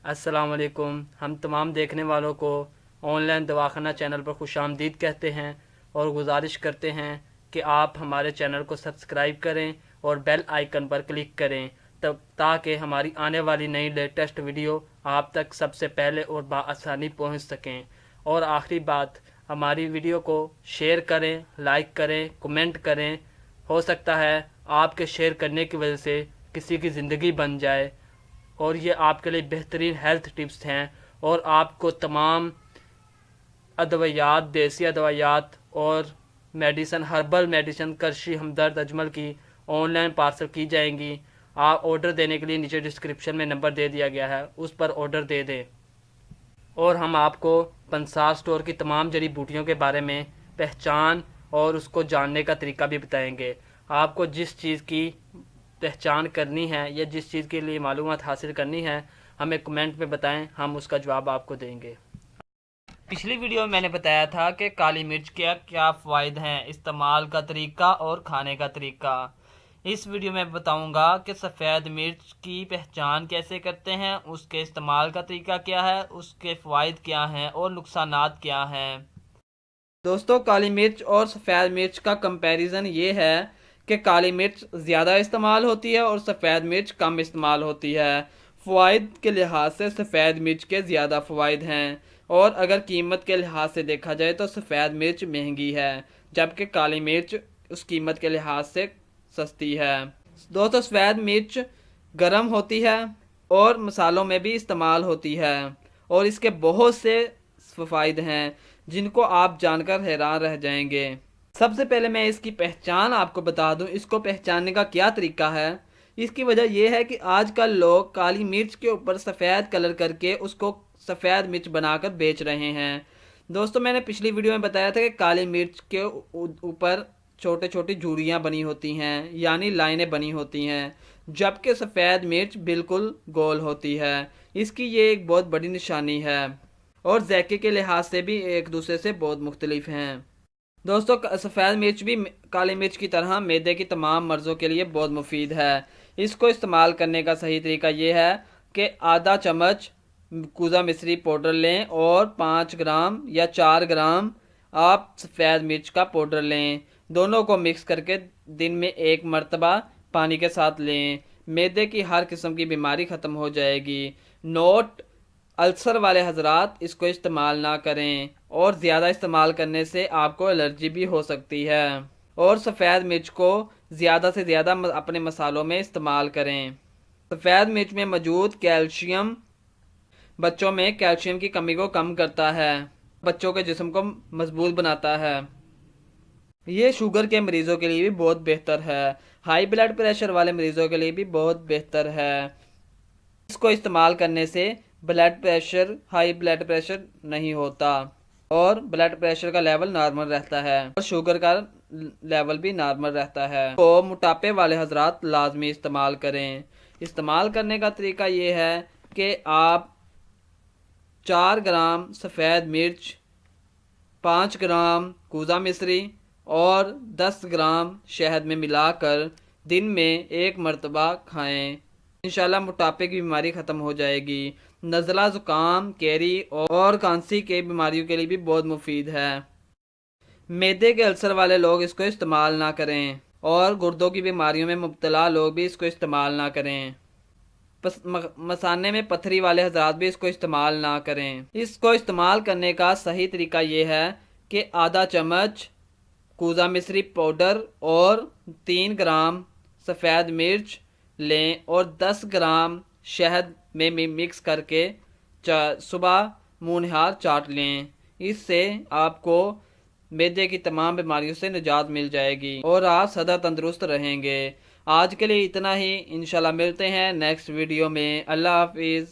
अस्सलाम वालेकुम। हम तमाम देखने वालों को ऑनलाइन दवाखाना चैनल पर खुश आमदीद कहते हैं और गुजारिश करते हैं कि आप हमारे चैनल को सब्सक्राइब करें और बेल आइकन पर क्लिक करें तब ताकि हमारी आने वाली नई लेटेस्ट वीडियो आप तक सबसे पहले और बआसानी पहुंच सकें। और आखिरी बात, हमारी वीडियो को शेयर करें, लाइक करें, कमेंट करें। हो सकता है आपके शेयर करने की वजह से किसी की ज़िंदगी बन जाए और ये आपके लिए बेहतरीन हेल्थ टिप्स हैं और आपको तमाम अदवियात, देसी अदवियात और मेडिसन, हर्बल मेडिसन, करशी, हमदर्द, अजमल की ऑनलाइन पार्सल की जाएंगी। आप ऑर्डर देने के लिए नीचे डिस्क्रिप्शन में नंबर दे दिया गया है, उस पर ऑर्डर दे दें। और हम आपको पंसार स्टोर की तमाम जड़ी बूटियों के बारे में पहचान और उसको जानने का तरीका भी बताएंगे। आपको जिस चीज़ की पहचान करनी है या जिस चीज़ के लिए मालूमात हासिल करनी है, हमें कमेंट में बताएं, हम उसका जवाब आपको देंगे। पिछली वीडियो में मैंने बताया था कि काली मिर्च के क्या फ़ायदे हैं, इस्तेमाल का तरीका और खाने का तरीका। इस वीडियो में बताऊंगा कि सफ़ेद मिर्च की पहचान कैसे करते हैं, उसके इस्तेमाल का तरीका क्या है, उसके फ़ायदे क्या हैं और नुकसानात क्या हैं। दोस्तों, काली मिर्च और सफ़ेद मिर्च का कंपैरिजन ये है कि काली मिर्च ज़्यादा इस्तेमाल होती है और सफ़ेद मिर्च कम इस्तेमाल होती है। फ़वाइद के लिहाज से सफ़ेद मिर्च के ज़्यादा फ़वाइद हैं और अगर कीमत के लिहाज से देखा जाए तो सफ़ेद मिर्च महंगी है जबकि काली मिर्च उस कीमत के लिहाज से सस्ती है। दोस्तों, सफ़ेद मिर्च गर्म होती है और मसालों में भी इस्तेमाल होती है और इसके बहुत से फ़ायदे हैं जिनको आप जानकर हैरान रह जाएंगे। सबसे पहले मैं इसकी पहचान आपको बता दूं, इसको पहचानने का क्या तरीका है। इसकी वजह यह है कि आजकल लोग काली मिर्च के ऊपर सफ़ेद कलर करके उसको सफ़ेद मिर्च बनाकर बेच रहे हैं। दोस्तों, मैंने पिछली वीडियो में बताया था कि काली मिर्च के ऊपर छोटे छोटी झुर्रियाँ बनी होती हैं, यानी लाइनें बनी होती हैं, जबकि सफ़ेद मिर्च बिल्कुल गोल होती है। इसकी ये एक बहुत बड़ी निशानी है और ज़ायके के लिहाज से भी एक दूसरे से बहुत मुख्तलिफ हैं। दोस्तों, सफ़ेद मिर्च भी काली मिर्च की तरह मैदे की तमाम मर्ज़ों के लिए बहुत मुफीद है। इसको इस्तेमाल करने का सही तरीका ये है कि आधा चम्मच कूज़ा मिश्री पाउडर लें और 5 ग्राम या 4 ग्राम आप सफ़ेद मिर्च का पाउडर लें। दोनों को मिक्स करके दिन में एक मरतबा पानी के साथ लें। मैदे की हर किस्म की बीमारी ख़त्म हो जाएगी। नोट, अल्सर वाले हजरात इसको इस्तेमाल ना करें और ज़्यादा इस्तेमाल करने से आपको एलर्जी भी हो सकती है। और सफ़ेद मिर्च को ज़्यादा से ज़्यादा अपने मसालों में इस्तेमाल करें। सफ़ेद मिर्च में मौजूद कैल्शियम बच्चों में कैल्शियम की कमी को कम करता है, बच्चों के जिस्म को मजबूत बनाता है। ये शुगर के मरीज़ों के लिए भी बहुत बेहतर है। हाई ब्लड प्रेशर वाले मरीज़ों के लिए भी बहुत बेहतर है। इसको इस्तेमाल करने से हाई ब्लड प्रेशर नहीं होता और ब्लड प्रेशर का लेवल नॉर्मल रहता है और शुगर का लेवल भी नॉर्मल रहता है। तो मोटापे वाले हजरात लाजमी इस्तेमाल करें। इस्तेमाल करने का तरीका ये है कि आप 4 ग्राम सफ़ेद मिर्च, 5 ग्राम कूज़ा मिश्री और 10 ग्राम शहद में मिलाकर दिन में एक मरतबा खाएं। इंशाल्लाह मोटापे की बीमारी ख़त्म हो जाएगी। नज़ला, ज़ुकाम, कैरी और खांसी के बीमारियों के लिए भी बहुत मुफीद है। मैदे के अल्सर वाले लोग इसको इस्तेमाल ना करें और गुर्दों की बीमारियों में मुब्तला लोग भी इसको इस्तेमाल ना करें। मसाने में पथरी वाले हजरात भी इसको इस्तेमाल ना करें। इसको इस्तेमाल करने का सही तरीका ये है कि आधा चम्मच कूज़ा मिश्री पाउडर और 3 ग्राम सफ़ेद मिर्च लें और 10 ग्राम शहद में मिक्स करके सुबह मुँह निहार चाट लें। इससे आपको मैदे की तमाम बीमारियों से निजात मिल जाएगी और आप सदा तंदुरुस्त रहेंगे। आज के लिए इतना ही। इंशाल्लाह मिलते हैं नेक्स्ट वीडियो में। अल्लाह हाफिज़।